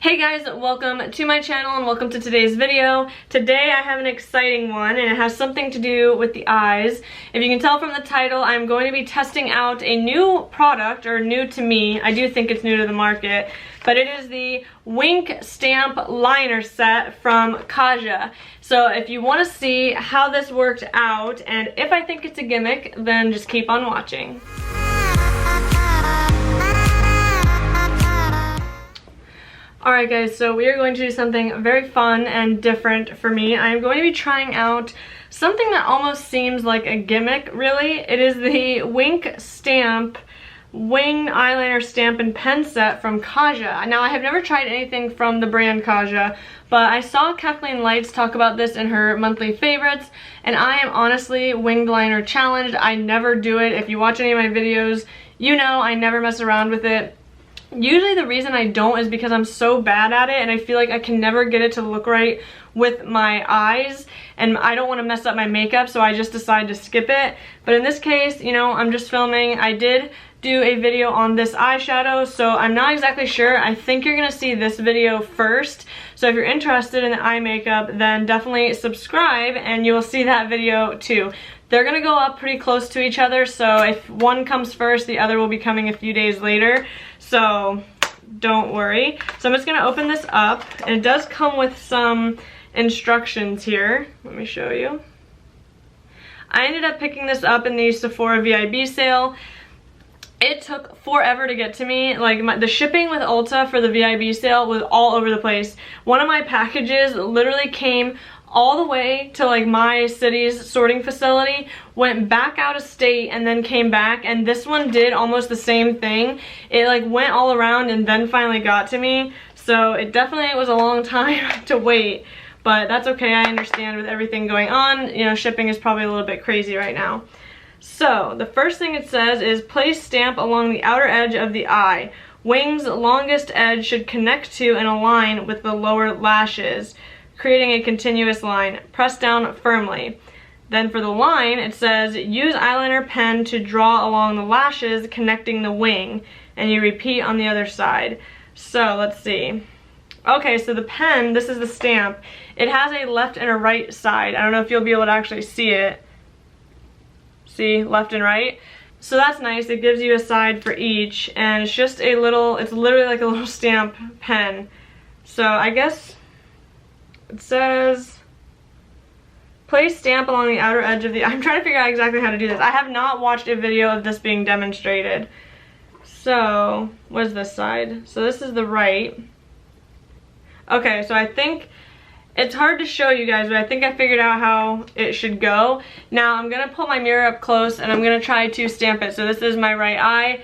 Hey guys, welcome to my channel and welcome to today's video. Today I have an exciting one and it has something to do with the eyes. If you can tell from the title, I'm going to be testing out a new product, or new to me. I do think it's new to the market, but it is the Wink Stamp Liner set from Kaja. So if you want to see how this worked out and if I think it's a gimmick, then just keep on watching. Alright guys, so we are going to do something very fun and different for me. I'm going to be trying out something that almost seems like a gimmick, really. It is the Wink Stamp Wing Eyeliner Stamp and Pen Set from Kaja. Now, I have never tried anything from the brand Kaja, but I saw Kathleen Lights talk about this in her monthly favorites, and I am honestly winged liner challenged. I never do it. If you watch any of my videos, you know I never mess around with it. Usually the reason I don't is because I'm so bad at it and I feel like I can never get it to look right with my eyes, and I don't want to mess up my makeup, so I just decide to skip it. But in this case, you know, I'm just filming. I did do a video on this eyeshadow, so I'm not exactly sure. I think you're gonna see this video first. So if you're interested in the eye makeup, then definitely subscribe and you will see that video too. They're gonna go up pretty close to each other, so if one comes first, the other will be coming a few days later. So don't worry. So I'm just gonna open this up, and it does come with some instructions here. Let me show you. I ended up picking this up in the Sephora VIB sale. It took forever to get to me. Like, the shipping with Ulta for the VIB sale was all over the place. One of my packages literally came all the way to like my city's sorting facility, went back out of state, and then came back, and this one did almost the same thing. It like went all around and then finally got to me, so it definitely was a long time to wait, but that's okay. I understand with everything going on, you know, shipping is probably a little bit crazy right now. So the first thing it says is place stamp along the outer edge of the eye. Wing's longest edge should connect to and align with the lower lashes, creating a continuous line. Press down firmly. Then for the line, it says use eyeliner pen to draw along the lashes connecting the wing, and you repeat on the other side. So let's see. Okay, so the pen, this is the stamp. It has a left and a right side. I don't know if you'll be able to actually see it. See, left and right. So that's nice. It gives you a side for each, and it's just a little, it's literally like a little stamp pen. So I guess it says place stamp along the outer edge of the, I'm trying to figure out exactly how to do this. I have not watched a video of this being demonstrated. So what is this side? So this is the right. Okay, so I think it's hard to show you guys, but I think I figured out how it should go. Now I'm gonna pull my mirror up close and I'm gonna try to stamp it. So this is my right eye.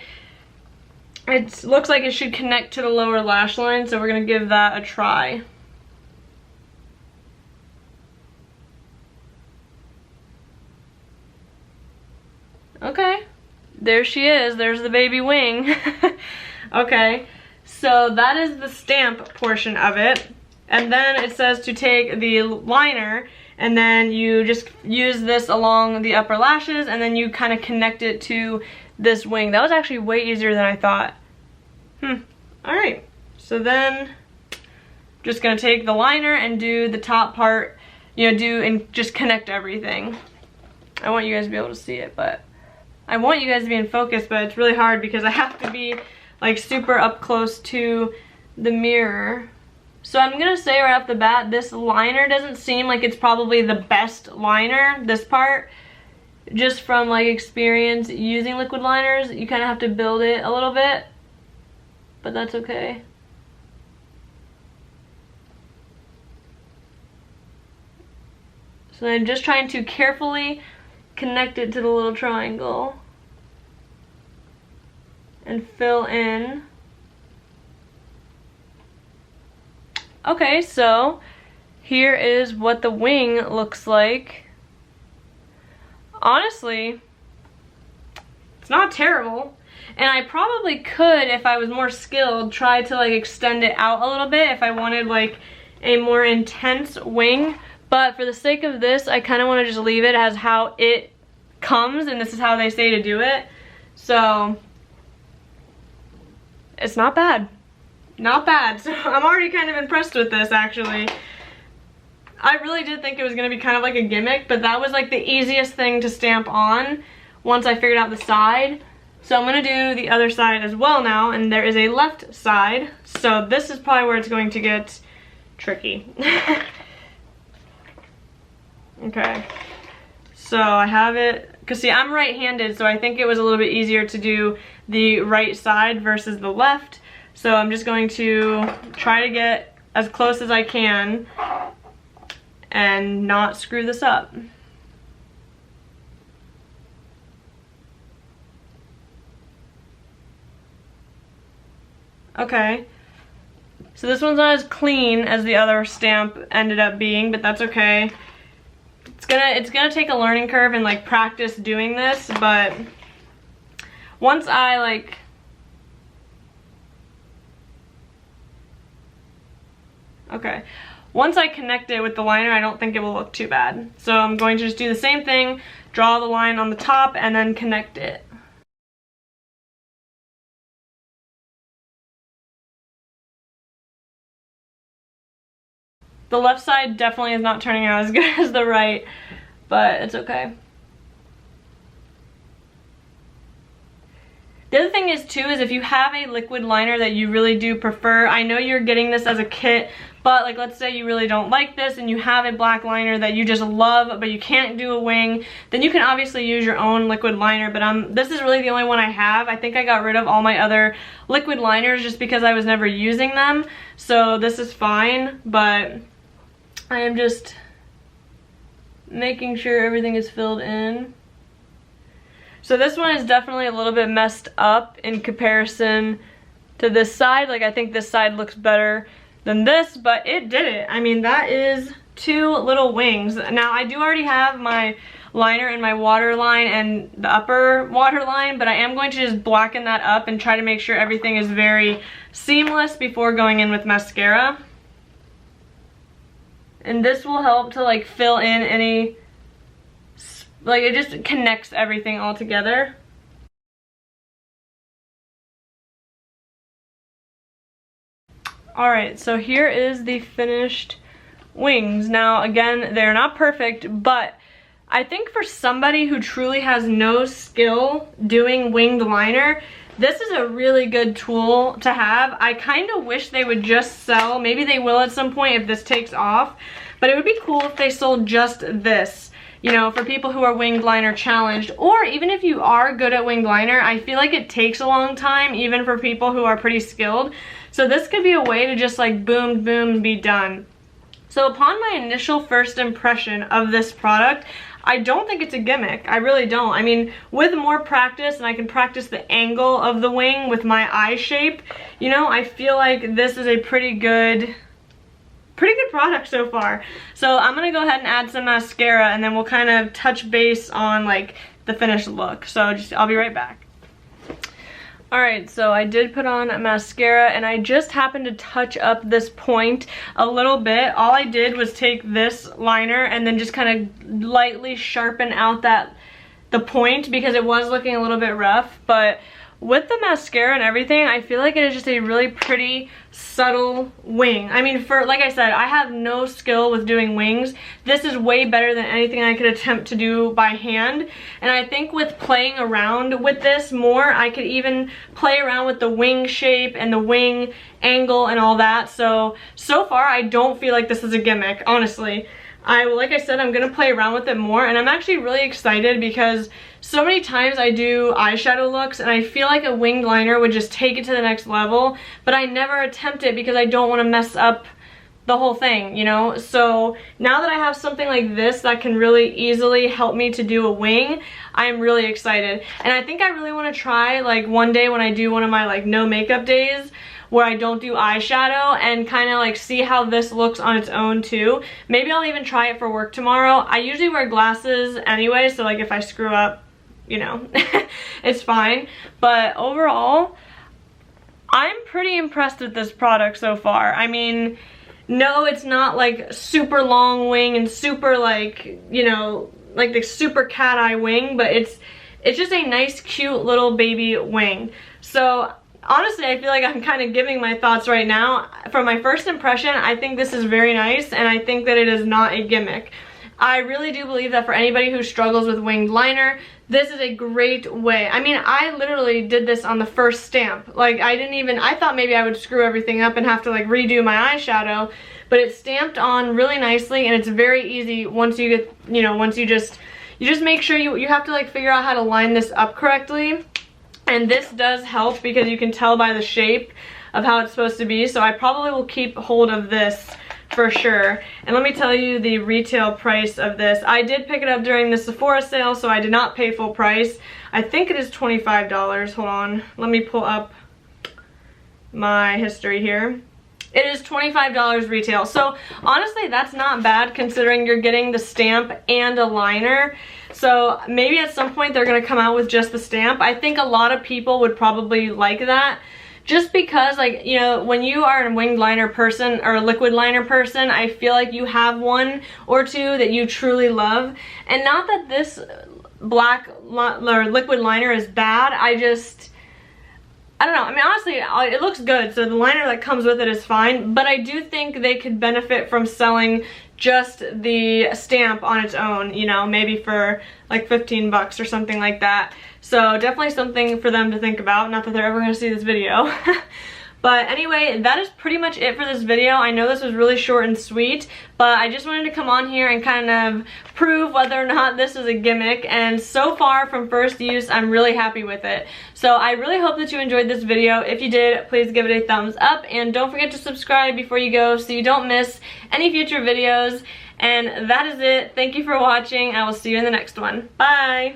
It looks like it should connect to the lower lash line, so we're gonna give that a try. Okay, there she is. There's the baby wing. Okay, so that is the stamp portion of it. And then it says to take the liner and then you just use this along the upper lashes and then you kind of connect it to this wing. That was actually way easier than I thought. Alright, so then just gonna take the liner and do the top part, you know, and just connect everything. I want you guys to be able to see it, but I want you guys to be in focus, but it's really hard because I have to be like super up close to the mirror. So I'm gonna say right off the bat, this liner doesn't seem like it's probably the best liner, this part. Just from like experience using liquid liners, you kind of have to build it a little bit, but that's okay. So I'm just trying to carefully connect it to the little triangle and fill in. Okay, so here is what the wing looks like. Honestly, it's not terrible. And I probably could, if I was more skilled, try to like extend it out a little bit if I wanted like a more intense wing. But for the sake of this, I kind of want to just leave it as how it comes, and this is how they say to do it. So it's not bad. not bad. So I'm already kind of impressed with this, actually. I really did think it was gonna be kind of like a gimmick, but that was like the easiest thing to stamp on once I figured out the side. So I'm gonna do the other side as well now, and there is a left side. So this is probably where it's going to get tricky. Okay, so I have it, because see, I'm right-handed, so I think it was a little bit easier to do the right side versus the left. So I'm just going to try to get as close as I can and not screw this up. Okay, so this one's not as clean as the other stamp ended up being, but that's okay. It's gonna take a learning curve and like practice doing this, but once I like once I connect it with the liner, I don't think it will look too bad. So I'm going to just do the same thing, draw the line on the top, and then connect it. The left side definitely is not turning out as good as the right, but it's okay. The other thing is too, is if you have a liquid liner that you really do prefer, I know you're getting this as a kit, but like let's say you really don't like this and you have a black liner that you just love but you can't do a wing, then you can obviously use your own liquid liner, but this is really the only one I have. I think I got rid of all my other liquid liners just because I was never using them, so this is fine, but I am just making sure everything is filled in. So this one is definitely a little bit messed up in comparison to this side. Like I think this side looks better than this, but it did it. I mean, that is 2 little wings. Now I do already have my liner in my waterline and the upper waterline, but I am going to just blacken that up and try to make sure everything is very seamless before going in with mascara. And this will help to like fill in any, like it just connects everything all together. Alright, so here is the finished wings. Now again, they're not perfect, but I think for somebody who truly has no skill doing winged liner, this is a really good tool to have. I kind of wish they would just sell, maybe they will at some point if this takes off, but it would be cool if they sold just this, you know, for people who are winged liner challenged, or even if you are good at winged liner, I feel like it takes a long time, even for people who are pretty skilled. So this could be a way to just like boom, boom, be done. So upon my initial first impression of this product, I don't think it's a gimmick. I really don't. I mean, with more practice, and I can practice the angle of the wing with my eye shape, you know, I feel like this is a pretty good product so far. So I'm gonna go ahead and add some mascara, and then we'll kind of touch base on like the finished look. So I'll be right back. Alright, so I did put on mascara, and I just happened to touch up this point a little bit. All I did was take this liner and then just kind of lightly sharpen out the point, because it was looking a little bit rough. But with the mascara and everything, I feel like it is just a really pretty, subtle wing. I mean, like I said, I have no skill with doing wings. This is way better than anything I could attempt to do by hand. And I think with playing around with this more, I could even play around with the wing shape and the wing angle and all that. So far, I don't feel like this is a gimmick, honestly. Like I said, I'm gonna play around with it more, and I'm actually really excited because so many times I do eyeshadow looks and I feel like a winged liner would just take it to the next level, but I never attempt it because I don't want to mess up the whole thing, you know? So now that I have something like this that can really easily help me to do a wing, I'm really excited. And I think I really want to try, like one day when I do one of my like no makeup days, where I don't do eyeshadow, and kind of like see how this looks on its own too. Maybe I'll even try it for work tomorrow. I usually wear glasses anyway, so like if I screw up, you know, it's fine. But overall, I'm pretty impressed with this product so far. I mean, no, it's not like super long wing and super like, you know, like the super cat eye wing, but it's just a nice, cute little baby wing. So honestly, I feel like I'm kind of giving my thoughts right now. From my first impression, I think this is very nice, and I think that it is not a gimmick. I really do believe that for anybody who struggles with winged liner, this is a great way. I mean, I literally did this on the first stamp. Like, I thought maybe I would screw everything up and have to like redo my eyeshadow, but it's stamped on really nicely, and it's very easy once you get, you know, once you just make sure you have to like figure out how to line this up correctly. And this does help because you can tell by the shape of how it's supposed to be. So I probably will keep hold of this for sure. And let me tell you the retail price of this. I did pick it up during the Sephora sale, so I did not pay full price. I think it is $25. Hold on. Let me pull up my history here. It is $25 retail. So honestly, that's not bad considering you're getting the stamp and a liner. So maybe at some point they're gonna come out with just the stamp. I think a lot of people would probably like that. Just because, like, you know, when you are a winged liner person or a liquid liner person, I feel like you have one or two that you truly love. And not that this black or liquid liner is bad, I don't know. I mean, honestly, it looks good, so the liner that comes with it is fine, but I do think they could benefit from selling just the stamp on its own, you know, maybe for like 15 bucks or something like that. So definitely something for them to think about. Not that they're ever going to see this video. But anyway, that is pretty much it for this video. I know this was really short and sweet, but I just wanted to come on here and kind of prove whether or not this is a gimmick. And so far from first use, I'm really happy with it. So I really hope that you enjoyed this video. If you did, please give it a thumbs up. And don't forget to subscribe before you go so you don't miss any future videos. And that is it. Thank you for watching. I will see you in the next one. Bye!